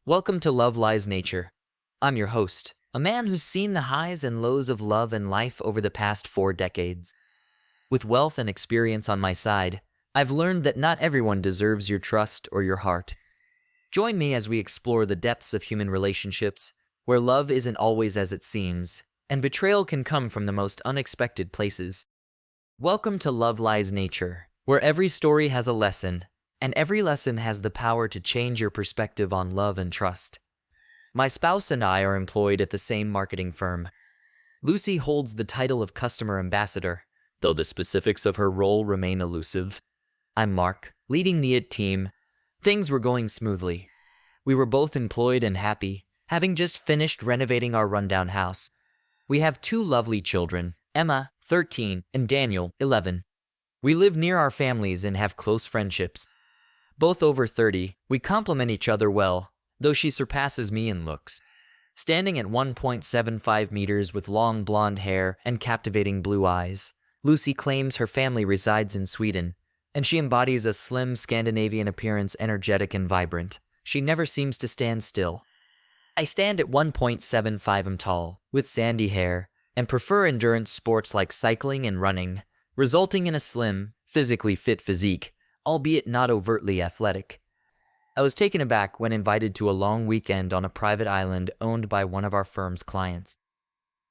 Welcome to Love Lies Nature. I'm your host, a man who's seen the highs and lows of love and life over the past 4 decades. With wealth and experience on my side, I've learned that not everyone deserves your trust or your heart. Join me as we explore the depths of human relationships, where love isn't always as it seems, and betrayal can come from the most unexpected places. Welcome to Love Lies Nature, where every story has a lesson, and every lesson has the power to change your perspective on love and trust. My spouse and I are employed at the same marketing firm. Lucy holds the title of customer ambassador, though the specifics of her role remain elusive. I'm Mark, leading the IT team. Things were going smoothly. We were both employed and happy, having just finished renovating our rundown house. We have 2 lovely children, Emma, 13, and Daniel, 11. We live near our families and have close friendships. Both over 30, we complement each other well, though she surpasses me in looks. Standing at 1.75 meters with long blonde hair and captivating blue eyes, Lucy claims her family resides in Sweden, and she embodies a slim Scandinavian appearance, energetic and vibrant. She never seems to stand still. I stand at 1.75 am tall, with sandy hair, and prefer endurance sports like cycling and running, resulting in a slim, physically fit physique, albeit not overtly athletic. I was taken aback when invited to a long weekend on a private island owned by one of our firm's clients.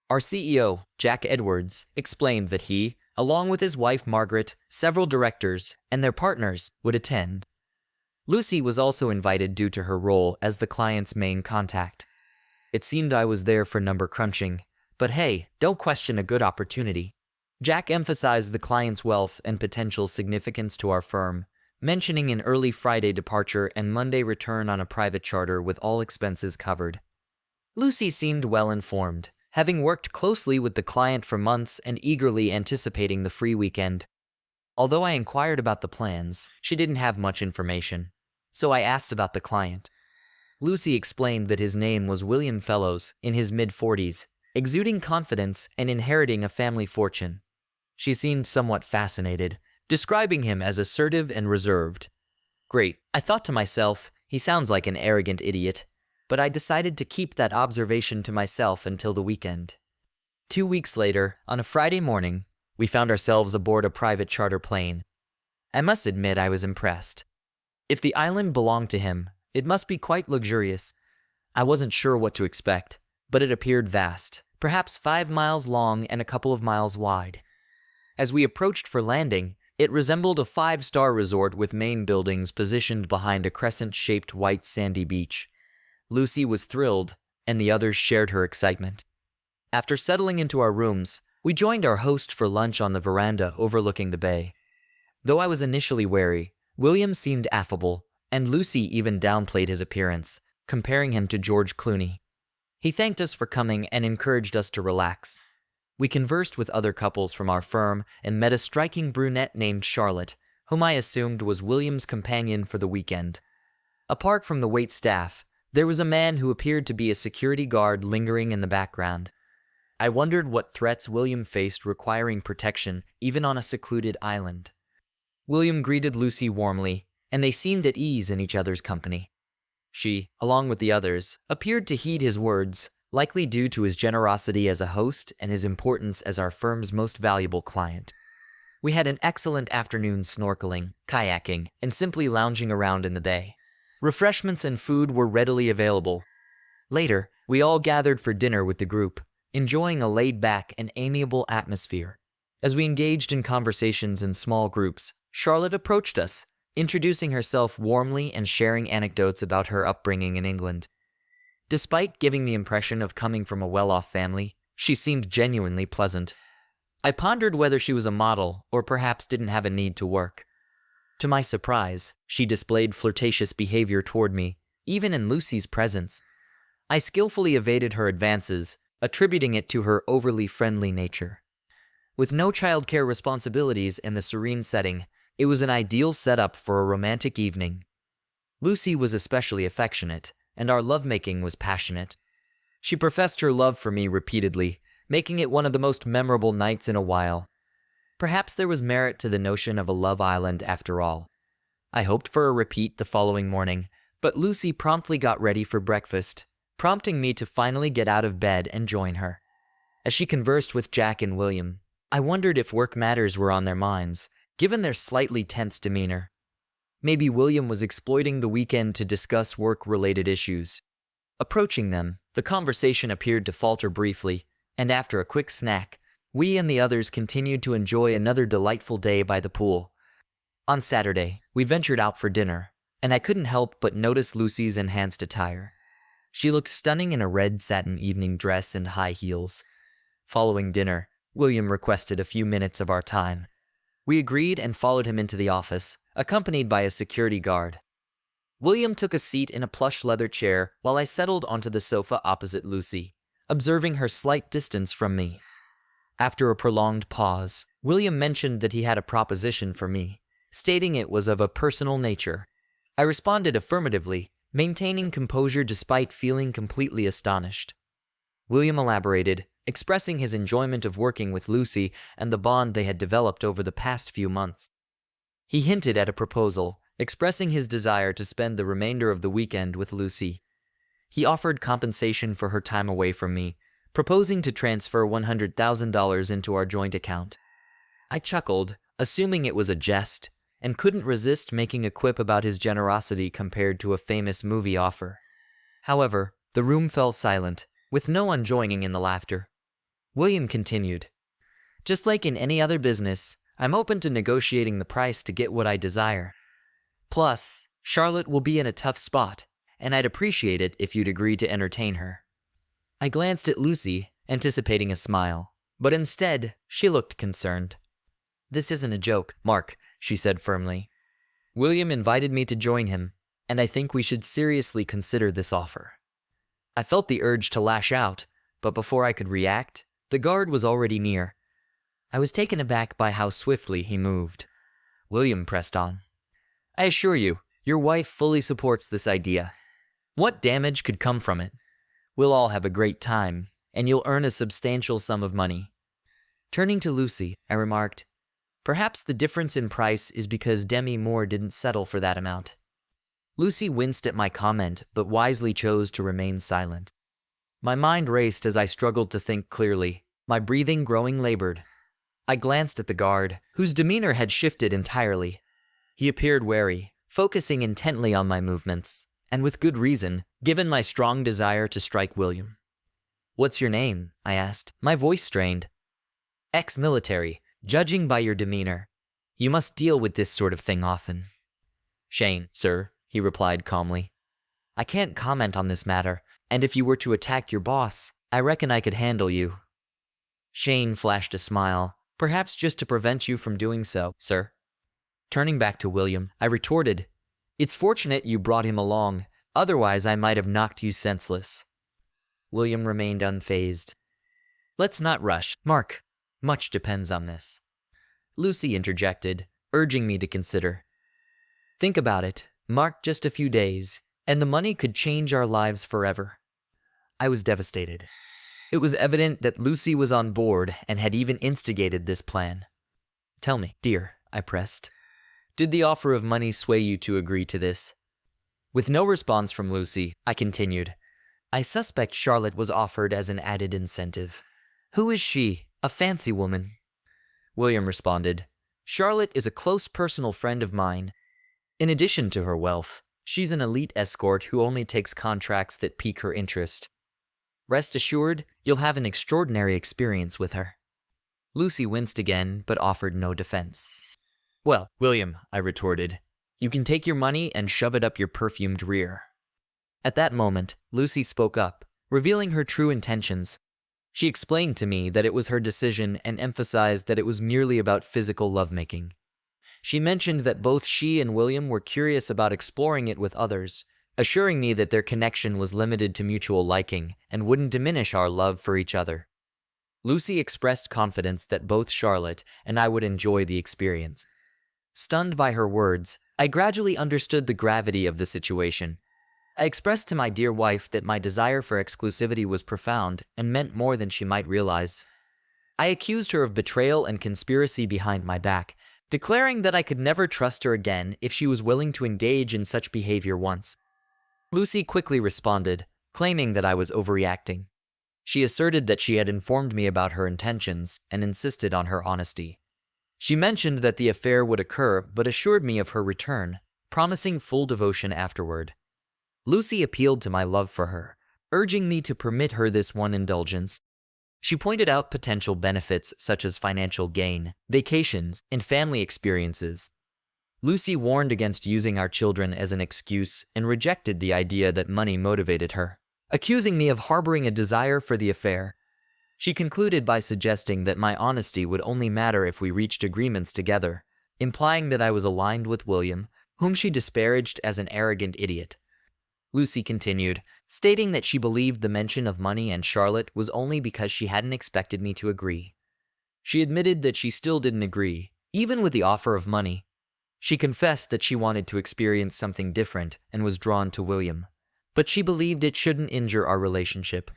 Our CEO, Jack Edwards, explained that he, along with his wife Margaret, several directors, and their partners, would attend. Lucy was also invited due to her role as the client's main contact. It seemed I was there for number crunching, but hey, don't question a good opportunity. Jack emphasized the client's wealth and potential significance to our firm, mentioning an early Friday departure and Monday return on a private charter with all expenses covered. Lucy seemed well informed, having worked closely with the client for months and eagerly anticipating the free weekend. Although I inquired about the plans, she didn't have much information, so I asked about the client. Lucy explained that his name was William Fellows, in his mid-40s, exuding confidence and inheriting a family fortune. She seemed somewhat fascinated, describing him as assertive and reserved. Great, I thought to myself, he sounds like an arrogant idiot, but I decided to keep that observation to myself until the weekend. 2 weeks later, on a Friday morning, we found ourselves aboard a private charter plane. I must admit I was impressed. If the island belonged to him, it must be quite luxurious. I wasn't sure what to expect, but it appeared vast, perhaps 5 miles long and a couple of miles wide. As we approached for landing, it resembled a 5-star resort with main buildings positioned behind a crescent-shaped white sandy beach. Lucy was thrilled, and the others shared her excitement. After settling into our rooms, we joined our host for lunch on the veranda overlooking the bay. Though I was initially wary, William seemed affable, and Lucy even downplayed his appearance, comparing him to George Clooney. He thanked us for coming and encouraged us to relax. We conversed with other couples from our firm and met a striking brunette named Charlotte, whom I assumed was William's companion for the weekend. Apart from the wait staff, there was a man who appeared to be a security guard lingering in the background. I wondered what threats William faced requiring protection even on a secluded island. William greeted Lucy warmly, and they seemed at ease in each other's company. She, along with the others, appeared to heed his words, likely due to his generosity as a host and his importance as our firm's most valuable client. We had an excellent afternoon snorkeling, kayaking, and simply lounging around in the bay. Refreshments and food were readily available. Later, we all gathered for dinner with the group, enjoying a laid-back and amiable atmosphere. As we engaged in conversations in small groups, Charlotte approached us, introducing herself warmly and sharing anecdotes about her upbringing in England. Despite giving the impression of coming from a well-off family, she seemed genuinely pleasant. I pondered whether she was a model or perhaps didn't have a need to work. To my surprise, she displayed flirtatious behavior toward me, even in Lucy's presence. I skillfully evaded her advances, attributing it to her overly friendly nature. With no childcare responsibilities and the serene setting, it was an ideal setup for a romantic evening. Lucy was especially affectionate, and our lovemaking was passionate. She professed her love for me repeatedly, making it one of the most memorable nights in a while. Perhaps there was merit to the notion of a love island after all. I hoped for a repeat the following morning, But Lucy promptly got ready for breakfast, prompting me to finally get out of bed and join her. As she conversed with Jack and William, I wondered if work matters were on their minds, given their slightly tense demeanor. Maybe William was exploiting the weekend to discuss work-related issues. Approaching them, the conversation appeared to falter briefly, and after a quick snack, we and the others continued to enjoy another delightful day by the pool. On Saturday, we ventured out for dinner, and I couldn't help but notice Lucy's enhanced attire. She looked stunning in a red satin evening dress and high heels. Following dinner, William requested a few minutes of our time. We agreed and followed him into the office, accompanied by a security guard. William took a seat in a plush leather chair while I settled onto the sofa opposite Lucy, observing her slight distance from me. After a prolonged pause, William mentioned that he had a proposition for me, stating it was of a personal nature. I responded affirmatively, maintaining composure despite feeling completely astonished. William elaborated, expressing his enjoyment of working with Lucy and the bond they had developed over the past few months. He hinted at a proposal, expressing his desire to spend the remainder of the weekend with Lucy. He offered compensation for her time away from me, proposing to transfer $100,000 into our joint account. I chuckled, assuming it was a jest, and couldn't resist making a quip about his generosity compared to a famous movie offer. However, the room fell silent, with no one joining in the laughter. William continued, "Just like in any other business, I'm open to negotiating the price to get what I desire. Plus, Charlotte will be in a tough spot, and I'd appreciate it if you'd agree to entertain her." I glanced at Lucy, anticipating a smile, but instead, she looked concerned. "This isn't a joke, Mark," she said firmly. "William invited me to join him, and I think we should seriously consider this offer." I felt the urge to lash out, but before I could react, the guard was already near. I was taken aback by how swiftly he moved. William pressed on. "I assure you, your wife fully supports this idea. What damage could come from it? We'll all have a great time, and you'll earn a substantial sum of money." Turning to Lucy, I remarked, "Perhaps the difference in price is because Demi Moore didn't settle for that amount." Lucy winced at my comment, but wisely chose to remain silent. My mind raced as I struggled to think clearly, my breathing growing labored. I glanced at the guard, whose demeanor had shifted entirely. He appeared wary, focusing intently on my movements, and with good reason, given my strong desire to strike William. "What's your name?" I asked, my voice strained. "Ex-military, judging by your demeanor. You must deal with this sort of thing often." "Shane, sir," he replied calmly. "I can't comment on this matter, and if you were to attack your boss, I reckon I could handle you." Shane flashed a smile, perhaps just to prevent you from doing so, sir. Turning back to William, I retorted, "It's fortunate you brought him along, otherwise I might have knocked you senseless." William remained unfazed. "Let's not rush, Mark. Much depends on this." Lucy interjected, urging me to consider. "Think about it, Mark, just a few days, and the money could change our lives forever." I was devastated. It was evident that Lucy was on board and had even instigated this plan. "Tell me, dear," I pressed, "did the offer of money sway you to agree to this?" With no response from Lucy, I continued, "I suspect Charlotte was offered as an added incentive." "Who is she? A fancy woman?" William responded, "Charlotte is a close personal friend of mine. In addition to her wealth, she's an elite escort who only takes contracts that pique her interest. Rest assured, you'll have an extraordinary experience with her." Lucy winced again, but offered no defense. "Well, William," I retorted, "you can take your money and shove it up your perfumed rear." At that moment, Lucy spoke up, revealing her true intentions. She explained to me that it was her decision and emphasized that it was merely about physical lovemaking. She mentioned that both she and William were curious about exploring it with others, assuring me that their connection was limited to mutual liking and wouldn't diminish our love for each other. Lucy expressed confidence that both Charlotte and I would enjoy the experience. Stunned by her words, I gradually understood the gravity of the situation. I expressed to my dear wife that my desire for exclusivity was profound and meant more than she might realize. I accused her of betrayal and conspiracy behind my back, declaring that I could never trust her again if she was willing to engage in such behavior once. Lucy quickly responded, claiming that I was overreacting. She asserted that she had informed me about her intentions and insisted on her honesty. She mentioned that the affair would occur but assured me of her return, promising full devotion afterward. Lucy appealed to my love for her, urging me to permit her this one indulgence. She pointed out potential benefits such as financial gain, vacations, and family experiences. Lucy warned against using our children as an excuse and rejected the idea that money motivated her, accusing me of harboring a desire for the affair. She concluded by suggesting that my honesty would only matter if we reached agreements together, implying that I was aligned with William, whom she disparaged as an arrogant idiot. Lucy continued, stating that she believed the mention of money and Charlotte was only because she hadn't expected me to agree. She admitted that she still didn't agree, even with the offer of money. She confessed that she wanted to experience something different and was drawn to William, but she believed it shouldn't injure our relationship.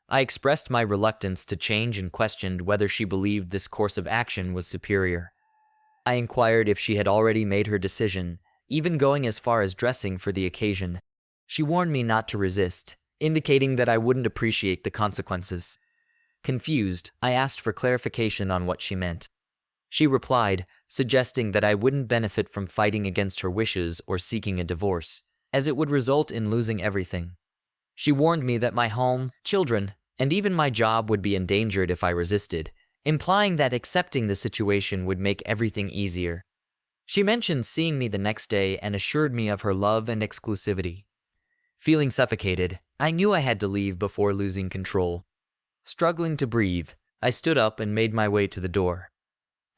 I expressed my reluctance to change and questioned whether she believed this course of action was superior. I inquired if she had already made her decision, even going as far as dressing for the occasion. She warned me not to resist, indicating that I wouldn't appreciate the consequences. Confused, I asked for clarification on what she meant. She replied, suggesting that I wouldn't benefit from fighting against her wishes or seeking a divorce, as it would result in losing everything. She warned me that my home, children, and even my job would be endangered if I resisted, implying that accepting the situation would make everything easier. She mentioned seeing me the next day and assured me of her love and exclusivity. Feeling suffocated, I knew I had to leave before losing control. Struggling to breathe, I stood up and made my way to the door.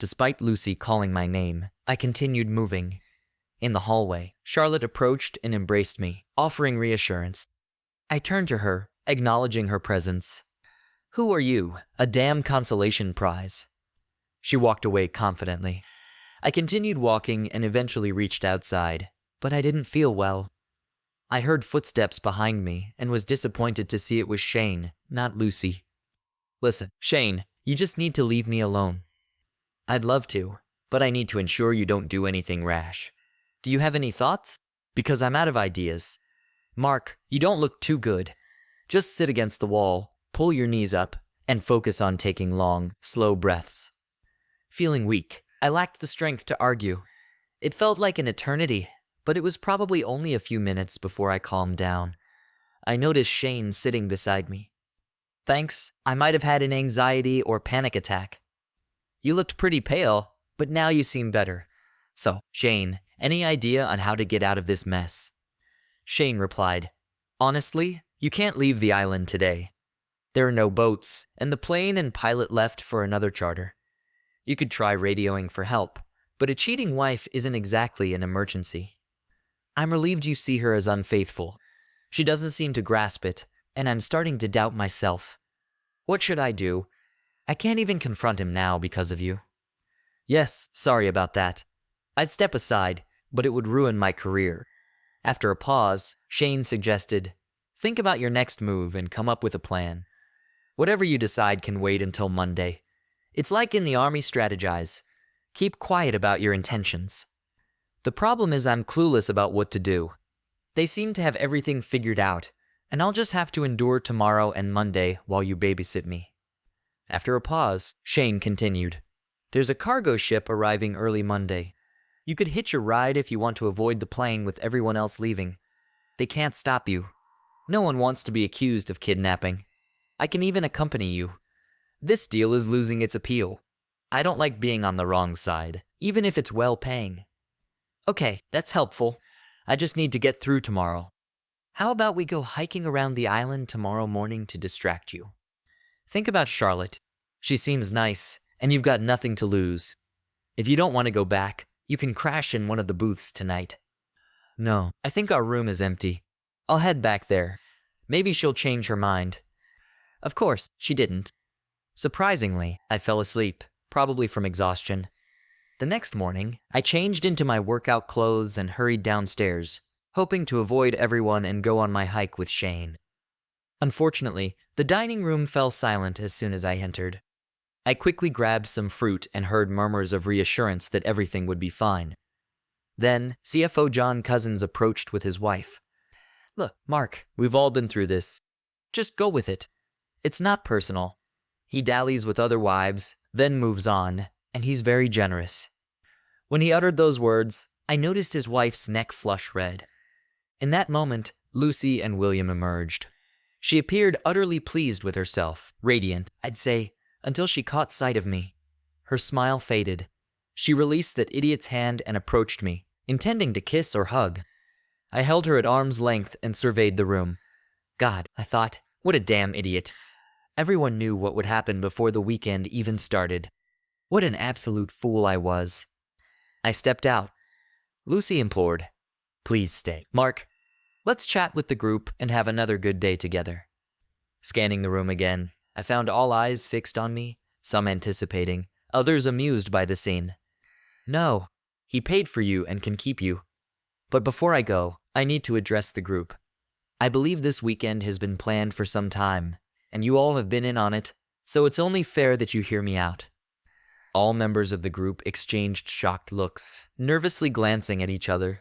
Despite Lucy calling my name, I continued moving. In the hallway, Charlotte approached and embraced me, offering reassurance. I turned to her, acknowledging her presence. "Who are you? A damn consolation prize." She walked away confidently. I continued walking and eventually reached outside, but I didn't feel well. I heard footsteps behind me and was disappointed to see it was Shane, not Lucy. "Listen, Shane, you just need to leave me alone." "I'd love to, but I need to ensure you don't do anything rash. Do you have any thoughts? Because I'm out of ideas." "Mark, you don't look too good. Just sit against the wall, pull your knees up, and focus on taking long, slow breaths." Feeling weak, I lacked the strength to argue. It felt like an eternity, but it was probably only a few minutes before I calmed down. I noticed Shane sitting beside me. "Thanks, I might have had an anxiety or panic attack." "You looked pretty pale, but now you seem better. So, Shane, any idea on how to get out of this mess?" Shane replied, "Honestly, you can't leave the island today. There are no boats, and the plane and pilot left for another charter. You could try radioing for help, but a cheating wife isn't exactly an emergency. I'm relieved you see her as unfaithful. She doesn't seem to grasp it, and I'm starting to doubt myself. What should I do? I can't even confront him now because of you." "Yes, sorry about that. I'd step aside, but it would ruin my career." After a pause, Shane suggested, "Think about your next move and come up with a plan. Whatever you decide can wait until Monday. It's like in the army, strategize. Keep quiet about your intentions." The problem is I'm clueless about what to do. They seem to have everything figured out, and I'll just have to endure tomorrow and Monday while you babysit me. After a pause, Shane continued, "There's a cargo ship arriving early Monday. You could hitch a ride if you want to avoid the plane with everyone else leaving. They can't stop you. No one wants to be accused of kidnapping. I can even accompany you. This deal is losing its appeal. I don't like being on the wrong side, even if it's well-paying." "Okay, that's helpful. I just need to get through tomorrow. How about we go hiking around the island tomorrow morning to distract you? Think about Charlotte. She seems nice, and you've got nothing to lose. If you don't want to go back, you can crash in one of the booths tonight." "No, I think our room is empty. I'll head back there. Maybe she'll change her mind." Of course, she didn't. Surprisingly, I fell asleep, probably from exhaustion. The next morning, I changed into my workout clothes and hurried downstairs, hoping to avoid everyone and go on my hike with Shane. Unfortunately, the dining room fell silent as soon as I entered. I quickly grabbed some fruit and heard murmurs of reassurance that everything would be fine. Then, CFO John Cousins approached with his wife. Look, Mark, we've all been through this. Just go with it. It's not personal. He dallies with other wives, then moves on, and he's very generous. When he uttered those words, I noticed his wife's neck flush red. In that moment, Lucy and William emerged. She appeared utterly pleased with herself, radiant, I'd say, until she caught sight of me. Her smile faded. She released that idiot's hand and approached me, intending to kiss or hug. I held her at arm's length and surveyed the room. God, I thought, what a damn idiot. Everyone knew what would happen before the weekend even started. What an absolute fool I was. I stepped out. Lucy implored, "Please stay. Mark, let's chat with the group and have another good day together." Scanning the room again, I found all eyes fixed on me, some anticipating, others amused by the scene. No, he paid for you and can keep you. But before I go, I need to address the group. I believe this weekend has been planned for some time, and you all have been in on it, so it's only fair that you hear me out. All members of the group exchanged shocked looks, nervously glancing at each other.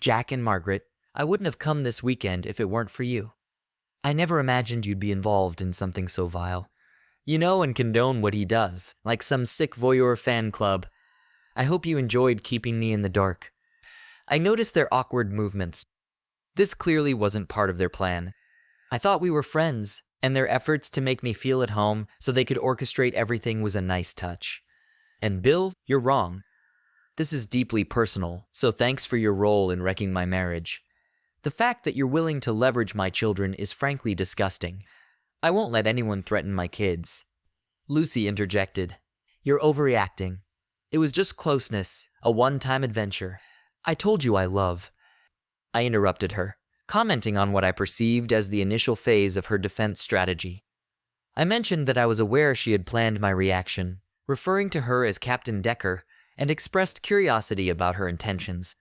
Jack and Margaret, I wouldn't have come this weekend if it weren't for you. I never imagined you'd be involved in something so vile. You know and condone what he does, like some sick voyeur fan club. I hope you enjoyed keeping me in the dark. I noticed their awkward movements. This clearly wasn't part of their plan. I thought we were friends, and their efforts to make me feel at home so they could orchestrate everything was a nice touch. And Bill, you're wrong. This is deeply personal, so thanks for your role in wrecking my marriage. The fact that you're willing to leverage my children is frankly disgusting. I won't let anyone threaten my kids. Lucy interjected. You're overreacting. It was just closeness, a one-time adventure. I told you I love. I interrupted her, commenting on what I perceived as the initial phase of her defense strategy. I mentioned that I was aware she had planned my reaction, referring to her as Captain Decker, and expressed curiosity about her intentions.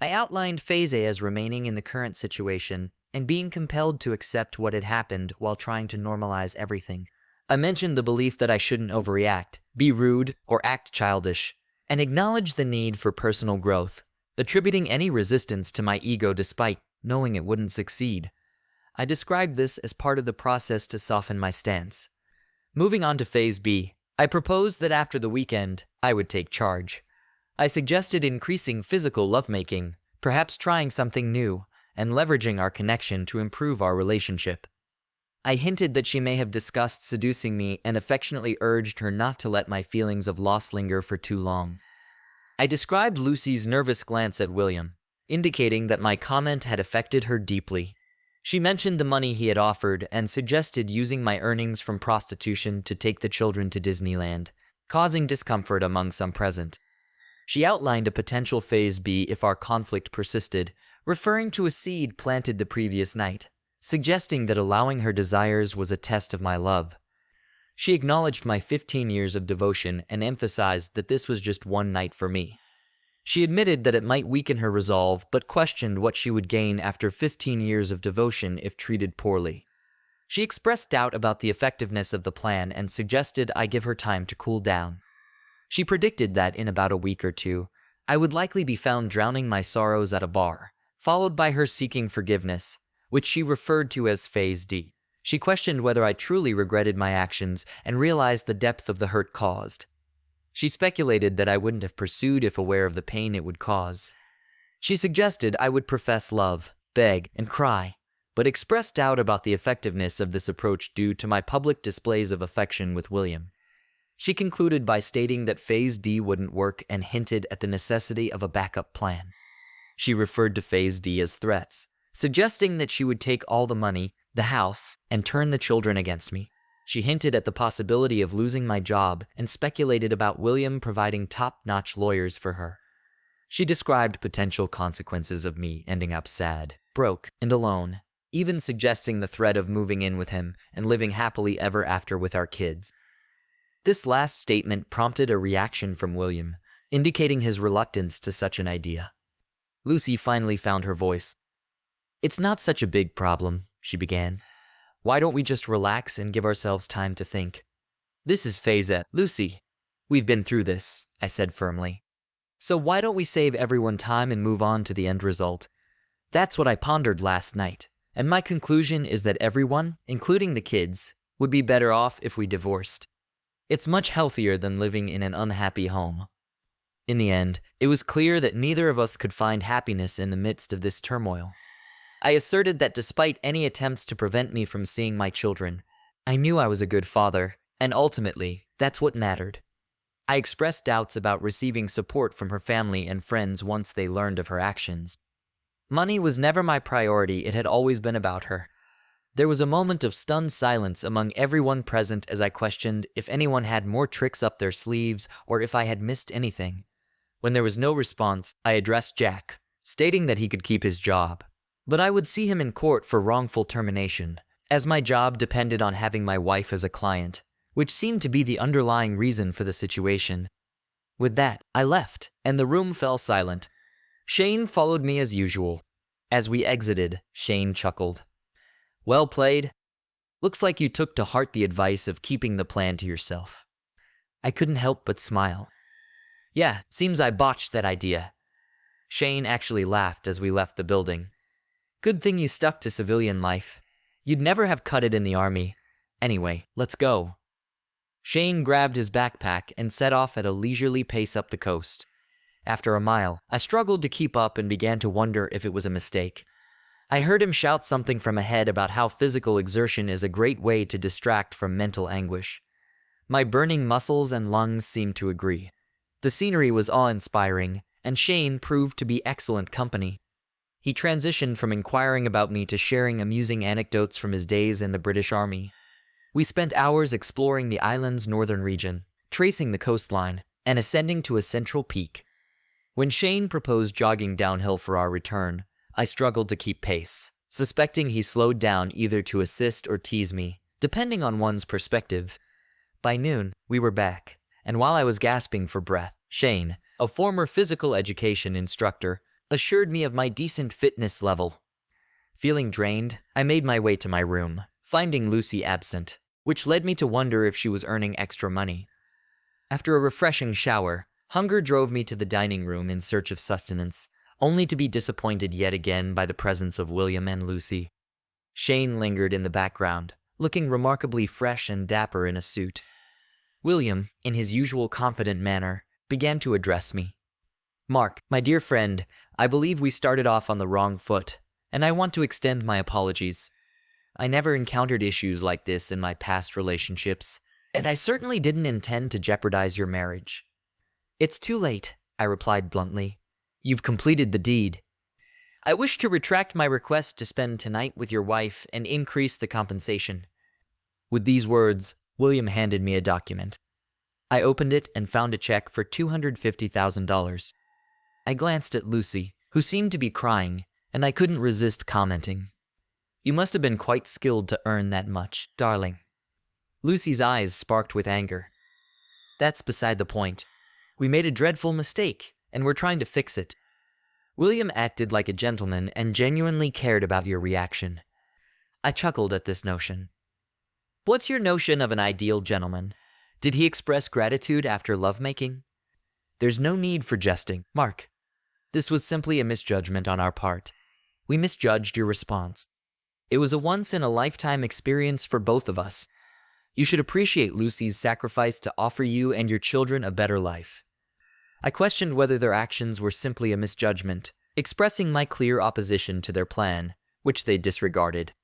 I outlined Phase A as remaining in the current situation and being compelled to accept what had happened while trying to normalize everything. I mentioned the belief that I shouldn't overreact, be rude, or act childish, and acknowledge the need for personal growth, attributing any resistance to my ego despite knowing it wouldn't succeed. I described this as part of the process to soften my stance. Moving on to Phase B, I proposed that after the weekend, I would take charge. I suggested increasing physical lovemaking, perhaps trying something new, and leveraging our connection to improve our relationship. I hinted that she may have discussed seducing me and affectionately urged her not to let my feelings of loss linger for too long. I described Lucy's nervous glance at William, indicating that my comment had affected her deeply. She mentioned the money he had offered and suggested using my earnings from prostitution to take the children to Disneyland, causing discomfort among some present. She outlined a potential Phase B if our conflict persisted, referring to a seed planted the previous night, suggesting that allowing her desires was a test of my love. She acknowledged my 15 years of devotion and emphasized that this was just one night for me. She admitted that it might weaken her resolve, but questioned what she would gain after 15 years of devotion if treated poorly. She expressed doubt about the effectiveness of the plan and suggested I give her time to cool down. She predicted that in about a week or two, I would likely be found drowning my sorrows at a bar, followed by her seeking forgiveness, which she referred to as Phase D. She questioned whether I truly regretted my actions and realized the depth of the hurt caused. She speculated that I wouldn't have pursued if aware of the pain it would cause. She suggested I would profess love, beg, and cry, but expressed doubt about the effectiveness of this approach due to my public displays of affection with William. She concluded by stating that Phase D wouldn't work and hinted at the necessity of a backup plan. She referred to Phase D as threats, suggesting that she would take all the money, the house, and turn the children against me. She hinted at the possibility of losing my job and speculated about William providing top-notch lawyers for her. She described potential consequences of me ending up sad, broke, and alone, even suggesting the threat of moving in with him and living happily ever after with our kids. This last statement prompted a reaction from William, indicating his reluctance to such an idea. Lucy finally found her voice. "It's not such a big problem," she began. "Why don't we just relax and give ourselves time to think? This is Phase A. Lucy, we've been through this," I said firmly. "So why don't we save everyone time and move on to the end result? That's what I pondered last night, and my conclusion is that everyone, including the kids, would be better off if we divorced. It's much healthier than living in an unhappy home. In the end, it was clear that neither of us could find happiness in the midst of this turmoil. I asserted that despite any attempts to prevent me from seeing my children, I knew I was a good father, and ultimately, that's what mattered. I expressed doubts about receiving support from her family and friends once they learned of her actions. Money was never my priority, it had always been about her. There was a moment of stunned silence among everyone present as I questioned if anyone had more tricks up their sleeves or if I had missed anything. When there was no response, I addressed Jack, stating that he could keep his job, but I would see him in court for wrongful termination, as my job depended on having my wife as a client, which seemed to be the underlying reason for the situation. With that, I left, and the room fell silent. Shane followed me as usual. As we exited, Shane chuckled. Well played. Looks like you took to heart the advice of keeping the plan to yourself. I couldn't help but smile. Yeah, seems I botched that idea. Shane actually laughed as we left the building. Good thing you stuck to civilian life. You'd never have cut it in the army. Anyway, let's go. Shane grabbed his backpack and set off at a leisurely pace up the coast. After a mile, I struggled to keep up and began to wonder if it was a mistake. I heard him shout something from ahead about how physical exertion is a great way to distract from mental anguish. My burning muscles and lungs seemed to agree. The scenery was awe-inspiring, and Shane proved to be excellent company. He transitioned from inquiring about me to sharing amusing anecdotes from his days in the British Army. We spent hours exploring the island's northern region, tracing the coastline, and ascending to a central peak. When Shane proposed jogging downhill for our return, I struggled to keep pace, suspecting he slowed down either to assist or tease me, depending on one's perspective. By noon, we were back, and while I was gasping for breath, Shane, a former physical education instructor, assured me of my decent fitness level. Feeling drained, I made my way to my room, finding Lucy absent, which led me to wonder if she was earning extra money. After a refreshing shower, hunger drove me to the dining room in search of sustenance, only to be disappointed yet again by the presence of William and Lucy. Shane lingered in the background, looking remarkably fresh and dapper in a suit. William, in his usual confident manner, began to address me. Mark, my dear friend, I believe we started off on the wrong foot, and I want to extend my apologies. I never encountered issues like this in my past relationships, and I certainly didn't intend to jeopardize your marriage. It's too late, I replied bluntly. You've completed the deed. I wish to retract my request to spend tonight with your wife and increase the compensation. With these words, William handed me a document. I opened it and found a check for $250,000. I glanced at Lucy, who seemed to be crying, and I couldn't resist commenting. You must have been quite skilled to earn that much, darling. Lucy's eyes sparked with anger. That's beside the point. We made a dreadful mistake, and we're trying to fix it. William acted like a gentleman and genuinely cared about your reaction. I chuckled at this notion. What's your notion of an ideal gentleman? Did he express gratitude after lovemaking? There's no need for jesting, Mark. This was simply a misjudgment on our part. We misjudged your response. It was a once-in-a-lifetime experience for both of us. You should appreciate Lucy's sacrifice to offer you and your children a better life. I questioned whether their actions were simply a misjudgment, expressing my clear opposition to their plan, which they disregarded.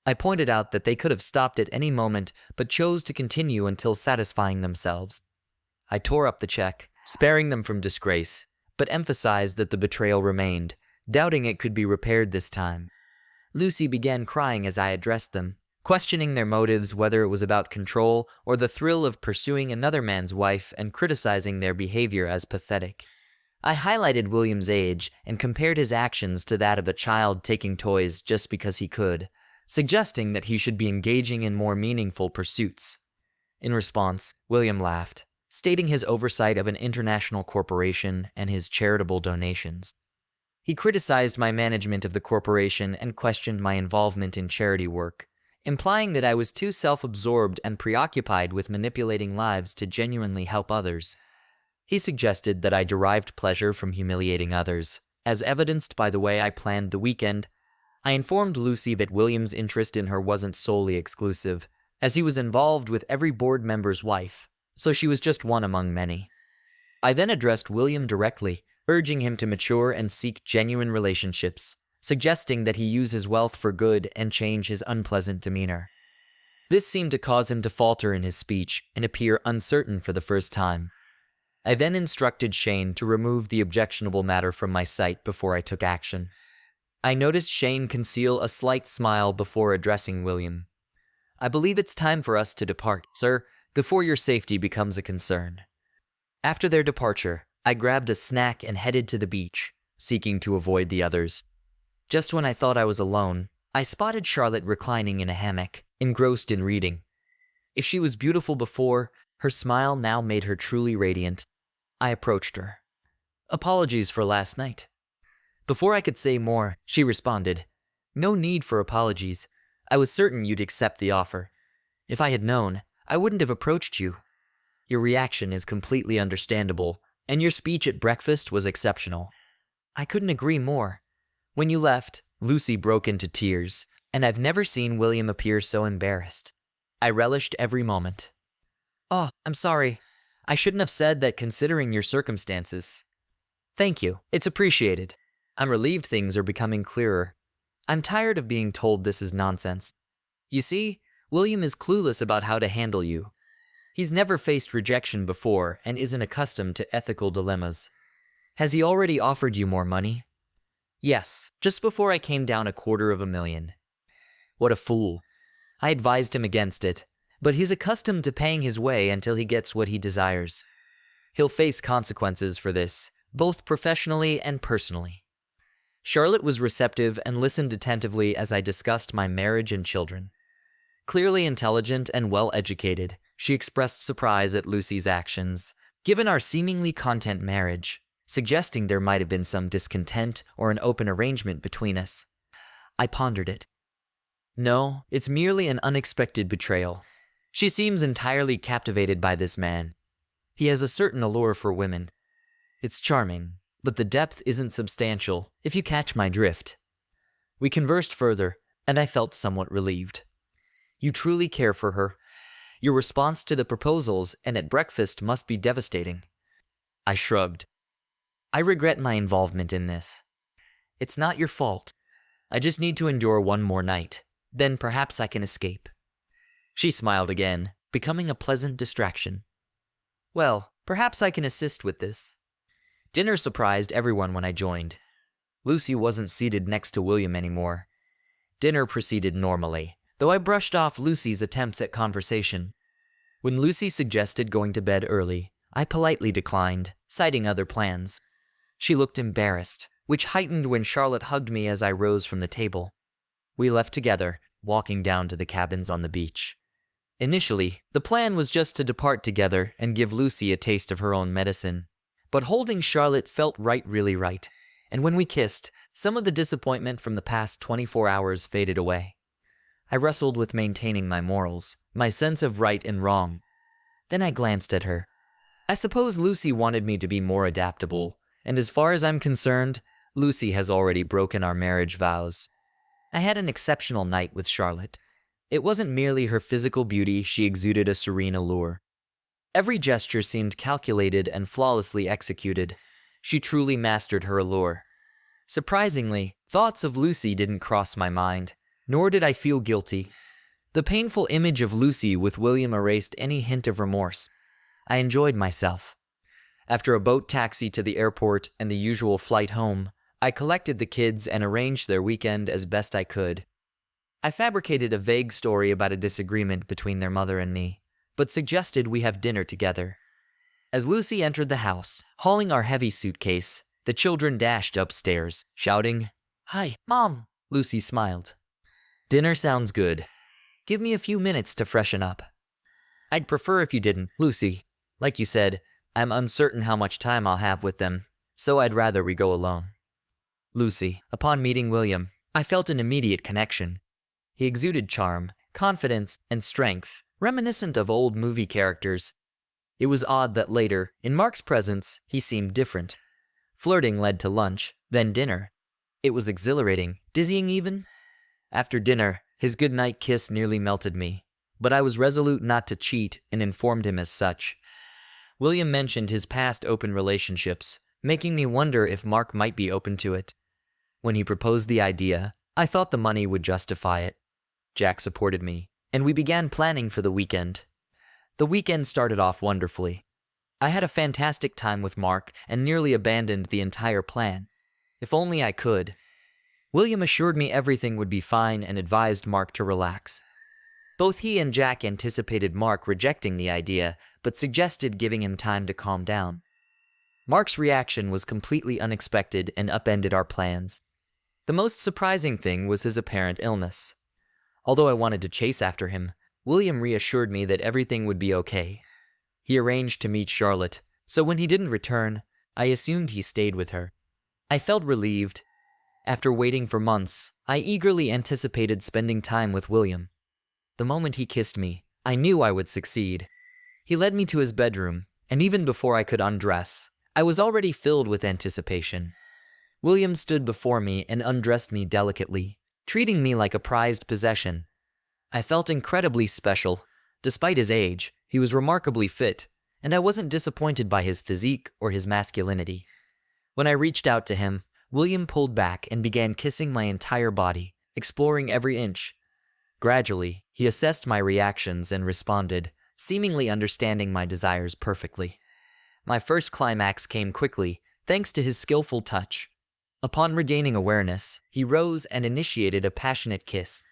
I pointed out that they could have stopped at any moment, but chose to continue until satisfying themselves. I tore up the check, sparing them from disgrace, but emphasized that the betrayal remained, doubting it could be repaired this time. Lucy began crying as I addressed them, questioning their motives, whether it was about control or the thrill of pursuing another man's wife, and criticizing their behavior as pathetic. I highlighted William's age and compared his actions to that of a child taking toys just because he could, suggesting that he should be engaging in more meaningful pursuits. In response, William laughed, stating his oversight of an international corporation and his charitable donations. He criticized my management of the corporation and questioned my involvement in charity work, implying that I was too self-absorbed and preoccupied with manipulating lives to genuinely help others. He suggested that I derived pleasure from humiliating others, As evidenced by the way I planned the weekend, I informed Lucy that William's interest in her wasn't solely exclusive, as he was involved with every board member's wife, so she was just one among many. I then addressed William directly, urging him to mature and seek genuine relationships, suggesting that he use his wealth for good and change his unpleasant demeanor. This seemed to cause him to falter in his speech and appear uncertain for the first time. I then instructed Shane to remove the objectionable matter from my sight before I took action. I noticed Shane conceal a slight smile before addressing William. "I believe it's time for us to depart, sir, before your safety becomes a concern." After their departure, I grabbed a snack and headed to the beach, seeking to avoid the others. Just when I thought I was alone, I spotted Charlotte reclining in a hammock, engrossed in reading. If she was beautiful before, her smile now made her truly radiant. I approached her. "Apologies for last night." Before I could say more, she responded, "No need for apologies. I was certain you'd accept the offer. If I had known, I wouldn't have approached you. Your reaction is completely understandable, and your speech at breakfast was exceptional." I couldn't agree more. When you left, Lucy broke into tears, and I've never seen William appear so embarrassed. I relished every moment. "Oh, I'm sorry. I shouldn't have said that considering your circumstances." "Thank you. It's appreciated. I'm relieved things are becoming clearer. I'm tired of being told this is nonsense. You see, William is clueless about how to handle you. He's never faced rejection before and isn't accustomed to ethical dilemmas. Has he already offered you more money?" "Yes, just before I came down $250,000. What a fool. I advised him against it, but he's accustomed to paying his way until he gets what he desires. He'll face consequences for this, both professionally and personally." Charlotte was receptive and listened attentively as I discussed my marriage and children. Clearly intelligent and well-educated, she expressed surprise at Lucy's actions, given our seemingly content marriage, suggesting there might have been some discontent or an open arrangement between us. I pondered it. "No, it's merely an unexpected betrayal. She seems entirely captivated by this man. He has a certain allure for women. It's charming, but the depth isn't substantial, if you catch my drift." We conversed further, and I felt somewhat relieved. "You truly care for her. Your response to the proposals and at breakfast must be devastating." I shrugged. "I regret my involvement in this. It's not your fault. I just need to endure one more night. Then perhaps I can escape." She smiled again, becoming a pleasant distraction. "Well, perhaps I can assist with this." Dinner surprised everyone when I joined. Lucy wasn't seated next to William anymore. Dinner proceeded normally, though I brushed off Lucy's attempts at conversation. When Lucy suggested going to bed early, I politely declined, citing other plans. She looked embarrassed, which heightened when Charlotte hugged me as I rose from the table. We left together, walking down to the cabins on the beach. Initially, the plan was just to depart together and give Lucy a taste of her own medicine. But holding Charlotte felt really right, and when we kissed, some of the disappointment from the past 24 hours faded away. I wrestled with maintaining my morals, my sense of right and wrong. Then I glanced at her. I suppose Lucy wanted me to be more adaptable, and as far as I'm concerned, Lucy has already broken our marriage vows. I had an exceptional night with Charlotte. It wasn't merely her physical beauty, she exuded a serene allure. Every gesture seemed calculated and flawlessly executed. She truly mastered her allure. Surprisingly, thoughts of Lucy didn't cross my mind, nor did I feel guilty. The painful image of Lucy with William erased any hint of remorse. I enjoyed myself. After a boat taxi to the airport and the usual flight home, I collected the kids and arranged their weekend as best I could. I fabricated a vague story about a disagreement between their mother and me, but suggested we have dinner together. As Lucy entered the house, hauling our heavy suitcase, the children dashed upstairs, shouting, "Hi, Mom!" Lucy smiled. "Dinner sounds good. Give me a few minutes to freshen up." "I'd prefer if you didn't, Lucy. Like you said, I'm uncertain how much time I'll have with them, so I'd rather we go alone." Lucy, upon meeting William, I felt an immediate connection. He exuded charm, confidence, and strength, reminiscent of old movie characters. It was odd that later, in Mark's presence, he seemed different. Flirting led to lunch, Then dinner. It was exhilarating, dizzying even. After dinner, his goodnight kiss nearly melted me, but I was resolute not to cheat and informed him as such. William mentioned his past open relationships, making me wonder if Mark might be open to it. When he proposed the idea, I thought the money would justify it. Jack supported me, and we began planning for the weekend. The weekend started off wonderfully. I had a fantastic time with Mark and nearly abandoned the entire plan. If only I could. William assured me everything would be fine and advised Mark to relax. Both he and Jack anticipated Mark rejecting the idea, but suggested giving him time to calm down. Mark's reaction was completely unexpected and upended our plans. The most surprising thing was his apparent illness. Although I wanted to chase after him, William reassured me that everything would be okay. He arranged to meet Charlotte, so when he didn't return, I assumed he stayed with her. I felt relieved. After waiting for months, I eagerly anticipated spending time with William. The moment he kissed me, I knew I would succeed. He led me to his bedroom, and even before I could undress, I was already filled with anticipation. William stood before me and undressed me delicately, treating me like a prized possession. I felt incredibly special. Despite his age, he was remarkably fit, and I wasn't disappointed by his physique or his masculinity. When I reached out to him, William pulled back and began kissing my entire body, exploring every inch. Gradually, he assessed my reactions and responded, seemingly understanding my desires perfectly. My first climax came quickly, thanks to his skillful touch. Upon regaining awareness, he rose and initiated a passionate kiss.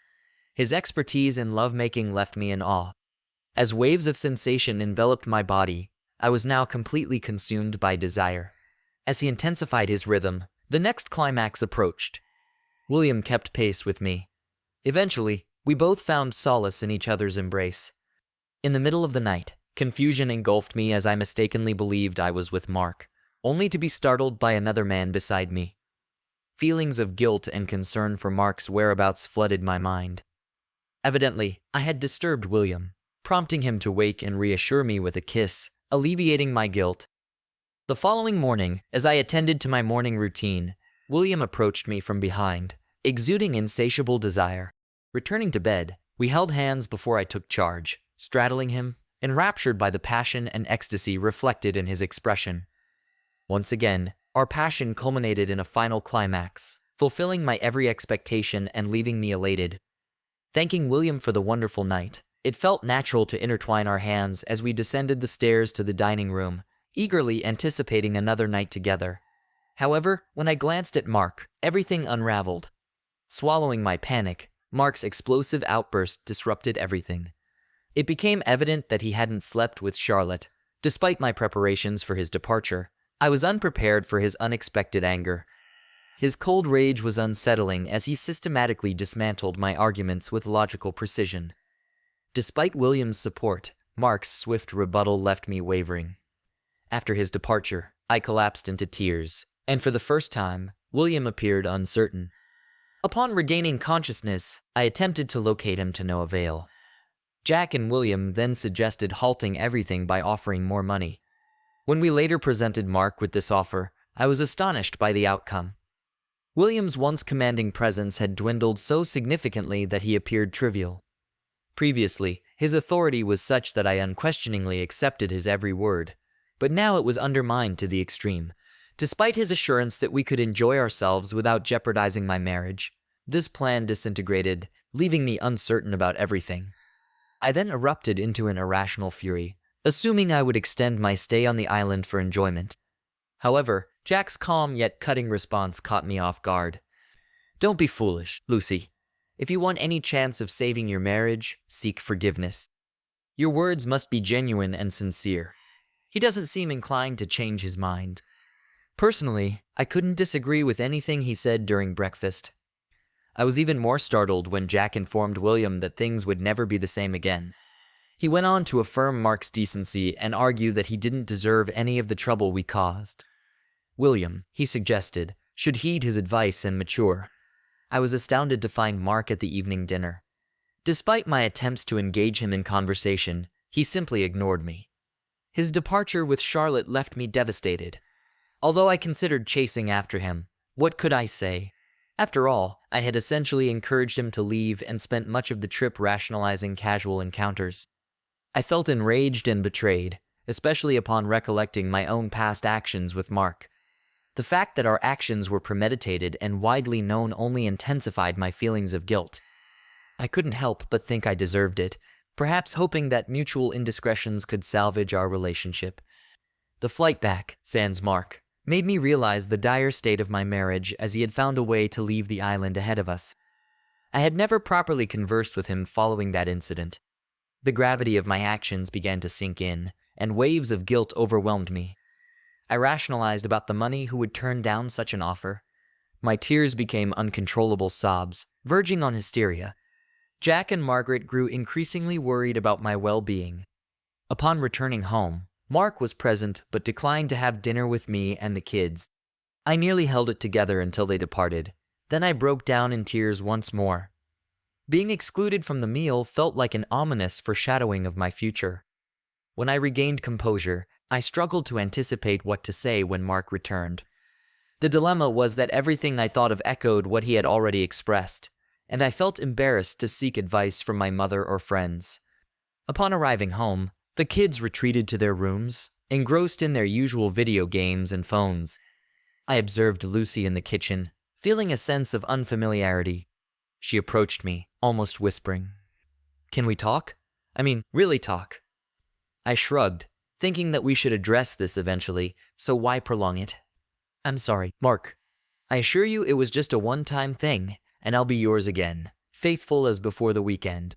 His expertise in lovemaking left me in awe. As waves of sensation enveloped my body, I was now completely consumed by desire. As he intensified his rhythm, the next climax approached. William kept pace with me. Eventually, we both found solace in each other's embrace. In the middle of the night, confusion engulfed me as I mistakenly believed I was with Mark, only to be startled by another man beside me. Feelings of guilt and concern for Mark's whereabouts flooded my mind. Evidently, I had disturbed William, prompting him to wake and reassure me with a kiss, alleviating my guilt. The following morning, as I attended to my morning routine, William approached me from behind, exuding insatiable desire. Returning to bed, we held hands before I took charge, straddling him, enraptured by the passion and ecstasy reflected in his expression. Once again, our passion culminated in a final climax, fulfilling my every expectation and leaving me elated. Thanking William for the wonderful night, it felt natural to intertwine our hands as we descended the stairs to the dining room, eagerly anticipating another night together. However, when I glanced at Mark, everything unraveled. Swallowing my panic, Mark's explosive outburst disrupted everything. It became evident that he hadn't slept with Charlotte. Despite my preparations for his departure, I was unprepared for his unexpected anger. His cold rage was unsettling as he systematically dismantled my arguments with logical precision. Despite William's support, Mark's swift rebuttal left me wavering. After his departure, I collapsed into tears, and for the first time, William appeared uncertain. Upon regaining consciousness, I attempted to locate him to no avail. Jack and William then suggested halting everything by offering more money. When we later presented Mark with this offer, I was astonished by the outcome. William's once commanding presence had dwindled so significantly that he appeared trivial. Previously, his authority was such that I unquestioningly accepted his every word, but now it was undermined to the extreme. Despite his assurance that we could enjoy ourselves without jeopardizing my marriage, this plan disintegrated, leaving me uncertain about everything. I then erupted into an irrational fury, assuming I would extend my stay on the island for enjoyment. However, Jack's calm yet cutting response caught me off guard. "Don't be foolish, Lucy. If you want any chance of saving your marriage, seek forgiveness. Your words must be genuine and sincere." He doesn't seem inclined to change his mind. Personally, I couldn't disagree with anything he said during breakfast. I was even more startled when Jack informed William that things would never be the same again. He went on to affirm Mark's decency and argue that he didn't deserve any of the trouble we caused. William, he suggested, should heed his advice and mature. I was astounded to find Mark at the evening dinner. Despite my attempts to engage him in conversation, he simply ignored me. His departure with Charlotte left me devastated. Although I considered chasing after him, What could I say? After all, I had essentially encouraged him to leave and spent much of the trip rationalizing casual encounters. I felt enraged and betrayed, especially upon recollecting my own past actions with Mark. The fact that our actions were premeditated and widely known only intensified my feelings of guilt. I couldn't help but think I deserved it, perhaps hoping that mutual indiscretions could salvage our relationship. The flight back, sans Mark, made me realize the dire state of my marriage as he had found a way to leave the island ahead of us. I had never properly conversed with him following that incident. The gravity of my actions began to sink in, and waves of guilt overwhelmed me. I rationalized about the money who would turn down such an offer. My tears became uncontrollable sobs, verging on hysteria. Jack and Margaret grew increasingly worried about my well-being. Upon returning home, Mark was present but declined to have dinner with me and the kids. I nearly held it together until they departed. Then I broke down in tears once more. Being excluded from the meal felt like an ominous foreshadowing of my future. When I regained composure, I struggled to anticipate what to say when Mark returned. The dilemma was that everything I thought of echoed what he had already expressed, and I felt embarrassed to seek advice from my mother or friends. Upon arriving home, the kids retreated to their rooms, engrossed in their usual video games and phones. I observed Lucy in the kitchen, feeling a sense of unfamiliarity. She approached me, almost whispering, "Can we talk? Really talk?" I shrugged, thinking that we should address this eventually, so why prolong it? "I'm sorry, Mark. I assure you it was just a one-time thing, and I'll be yours again, faithful as before the weekend.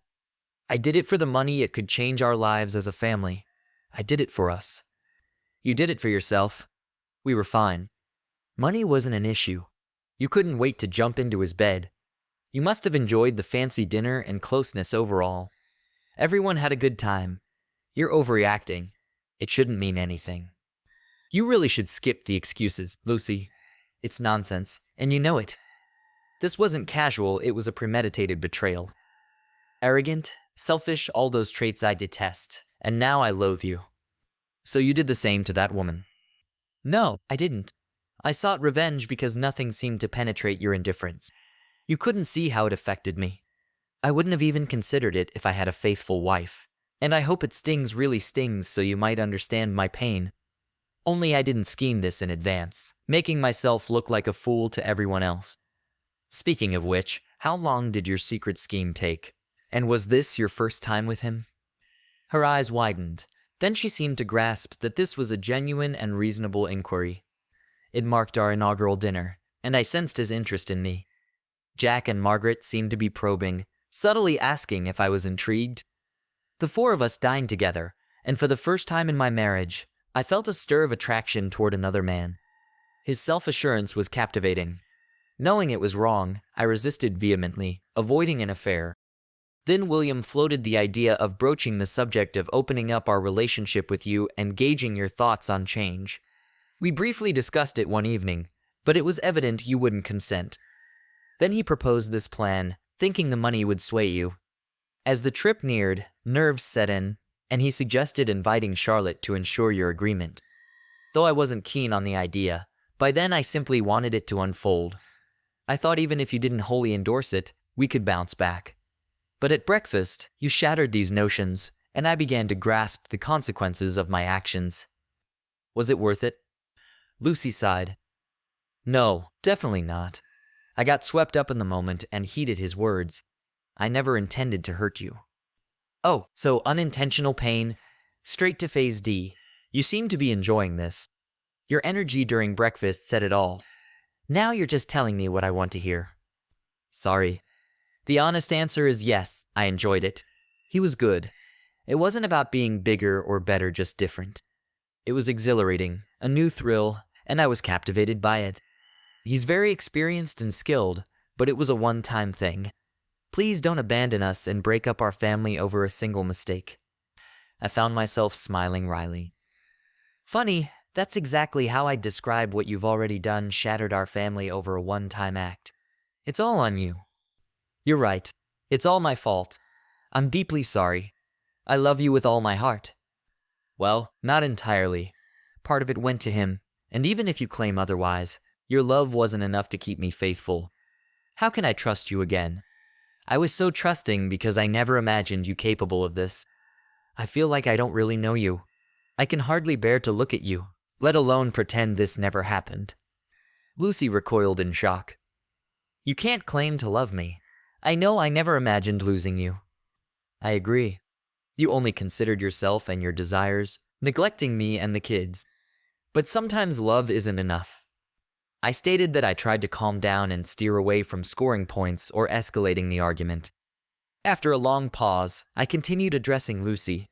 I did it for the money. It could change our lives as a family. I did it for us. You did it for yourself. We were fine. Money wasn't an issue. You couldn't wait to jump into his bed. You must have enjoyed the fancy dinner and closeness overall. Everyone had a good time. You're overreacting. It shouldn't mean anything. You really should skip the excuses, Lucy. It's nonsense, and you know it. This wasn't casual, it was a premeditated betrayal. Arrogant, selfish, all those traits I detest, and now I loathe you. So you did the same to that woman?" "No, I didn't. I sought revenge because nothing seemed to penetrate your indifference. You couldn't see how it affected me. I wouldn't have even considered it if I had a faithful wife. And I hope it really stings so you might understand my pain. Only I didn't scheme this in advance, making myself look like a fool to everyone else. Speaking of which, how long did your secret scheme take? And was this your first time with him?" Her eyes widened. Then she seemed to grasp that this was a genuine and reasonable inquiry. It marked our inaugural dinner, and I sensed his interest in me. Jack and Margaret seemed to be probing, subtly asking if I was intrigued. The four of us dined together, and for the first time in my marriage, I felt a stir of attraction toward another man. His self-assurance was captivating. Knowing it was wrong, I resisted vehemently, avoiding an affair. Then William floated the idea of broaching the subject of opening up our relationship with you and gauging your thoughts on change. We briefly discussed it one evening, but it was evident you wouldn't consent. Then he proposed this plan, thinking the money would sway you. As the trip neared, nerves set in, and he suggested inviting Charlotte to ensure your agreement. Though I wasn't keen on the idea, by then I simply wanted it to unfold. I thought even if you didn't wholly endorse it, we could bounce back. But at breakfast, you shattered these notions, and I began to grasp the consequences of my actions. Was it worth it? Lucy sighed. No, definitely not. I got swept up in the moment and heeded his words. I never intended to hurt you. Oh, so unintentional pain. Straight to phase D. You seem to be enjoying this. Your energy during breakfast said it all. Now you're just telling me what I want to hear. Sorry. The honest answer is yes, I enjoyed it. He was good. It wasn't about being bigger or better, just different. It was exhilarating, a new thrill, and I was captivated by it. He's very experienced and skilled, but it was a one-time thing. Please don't abandon us and break up our family over a single mistake. I found myself smiling wryly. Funny, that's exactly how I'd describe what you've already done, shattered our family over a one-time act. It's all on you. You're right. It's all my fault. I'm deeply sorry. I love you with all my heart. Well, not entirely. Part of it went to him, and even if you claim otherwise, Your love wasn't enough to keep me faithful. How can I trust you again? I was so trusting because I never imagined you capable of this. I feel like I don't really know you. I can hardly bear to look at you, let alone pretend this never happened." Lucy recoiled in shock. "You can't claim to love me. I know I never imagined losing you." "I agree. You only considered yourself and your desires, neglecting me and the kids. But sometimes love isn't enough." I stated that I tried to calm down and steer away from scoring points or escalating the argument. After a long pause, I continued addressing Lucy.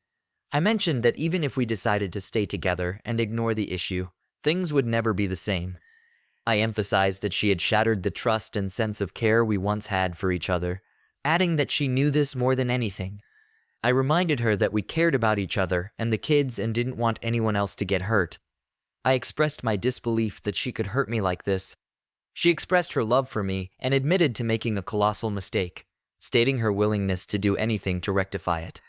I mentioned that even if we decided to stay together and ignore the issue, things would never be the same. I emphasized that she had shattered the trust and sense of care we once had for each other, adding that she knew this more than anything. I reminded her that we cared about each other and the kids and didn't want anyone else to get hurt. I expressed my disbelief that she could hurt me like this. She expressed her love for me and admitted to making a colossal mistake, stating her willingness to do anything to rectify it.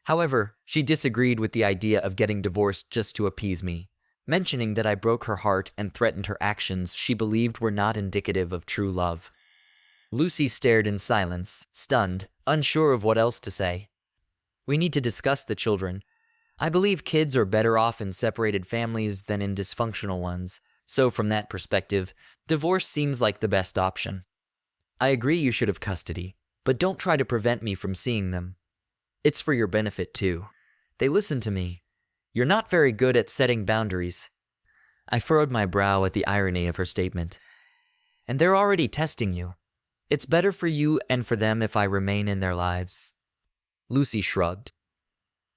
However, she disagreed with the idea of getting divorced just to appease me, mentioning that I broke her heart and threatened her actions she believed were not indicative of true love. Lucy stared in silence, stunned, unsure of what else to say. "We need to discuss the children. I believe kids are better off in separated families than in dysfunctional ones, so from that perspective, divorce seems like the best option. I agree you should have custody, but don't try to prevent me from seeing them. It's for your benefit too. They listen to me. You're not very good at setting boundaries." I furrowed my brow at the irony of her statement. "And they're already testing you. It's better for you and for them if I remain in their lives." Lucy shrugged.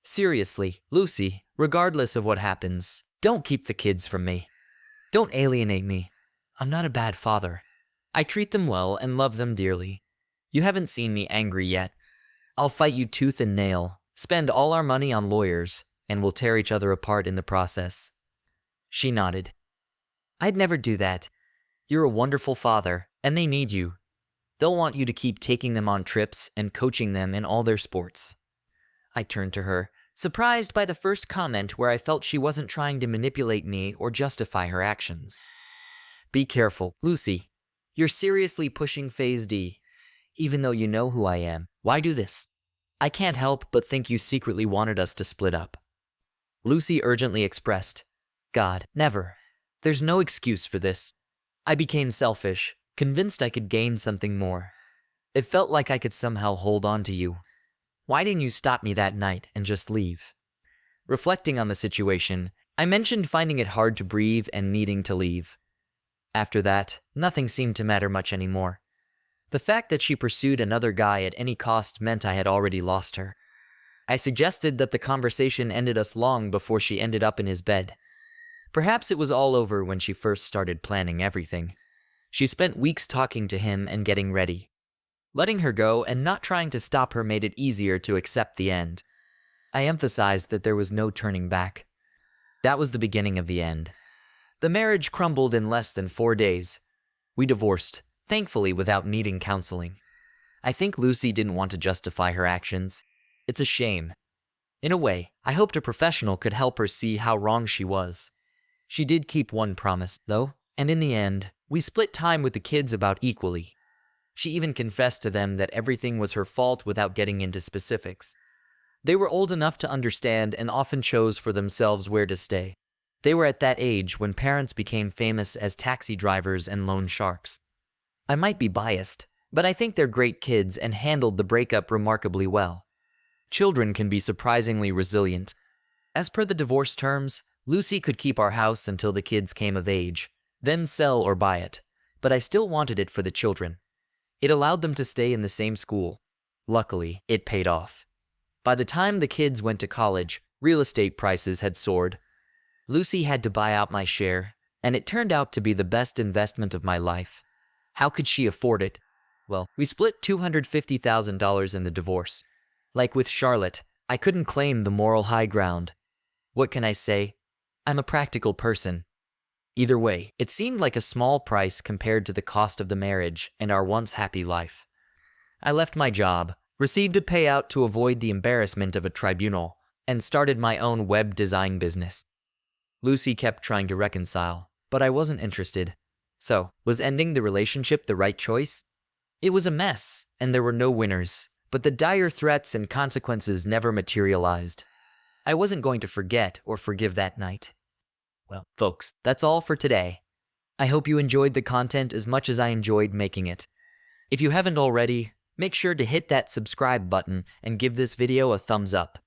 "Seriously, Lucy, regardless of what happens, don't keep the kids from me. Don't alienate me. I'm not a bad father. I treat them well and love them dearly. You haven't seen me angry yet. I'll fight you tooth and nail, spend all our money on lawyers, and we'll tear each other apart in the process." She nodded. "I'd never do that. You're a wonderful father, and they need you. They'll want you to keep taking them on trips and coaching them in all their sports." I turned to her, surprised by the first comment where I felt she wasn't trying to manipulate me or justify her actions. "Be careful, Lucy. You're seriously pushing Phase D. Even though you know who I am, why do this? I can't help but think you secretly wanted us to split up." Lucy urgently expressed, "God, never. There's no excuse for this. I became selfish, convinced I could gain something more. It felt like I could somehow hold on to you. Why didn't you stop me that night and just leave?" Reflecting on the situation, I mentioned finding it hard to breathe and needing to leave. After that, nothing seemed to matter much anymore. The fact that she pursued another guy at any cost meant I had already lost her. I suggested that the conversation ended us long before she ended up in his bed. Perhaps it was all over when she first started planning everything. She spent weeks talking to him and getting ready. Letting her go and not trying to stop her made it easier to accept the end. I emphasized that there was no turning back. That was the beginning of the end. The marriage crumbled in less than 4 days. We divorced, thankfully without needing counseling. I think Lucy didn't want to justify her actions. It's a shame. In a way, I hoped a professional could help her see how wrong she was. She did keep one promise, though, and in the end, we split time with the kids about equally. She even confessed to them that everything was her fault without getting into specifics. They were old enough to understand and often chose for themselves where to stay. They were at that age when parents became famous as taxi drivers and loan sharks. I might be biased, but I think they're great kids and handled the breakup remarkably well. Children can be surprisingly resilient. As per the divorce terms, Lucy could keep our house until the kids came of age, then sell or buy it, but I still wanted it for the children. It allowed them to stay in the same school. Luckily, it paid off. By the time the kids went to college, real estate prices had soared. Lucy had to buy out my share, and it turned out to be the best investment of my life. How could she afford it? Well, we split $250,000 in the divorce. Like with Charlotte, I couldn't claim the moral high ground. What can I say? I'm a practical person. Either way, it seemed like a small price compared to the cost of the marriage and our once happy life. I left my job, received a payout to avoid the embarrassment of a tribunal, and started my own web design business. Lucy kept trying to reconcile, but I wasn't interested. So, was ending the relationship the right choice? It was a mess, and there were no winners, but the dire threats and consequences never materialized. I wasn't going to forget or forgive that night. Well, folks, that's all for today. I hope you enjoyed the content as much as I enjoyed making it. If you haven't already, make sure to hit that subscribe button and give this video a thumbs up.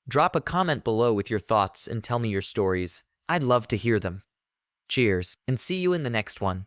Drop a comment below with your thoughts and tell me your stories. I'd love to hear them. Cheers, and see you in the next one.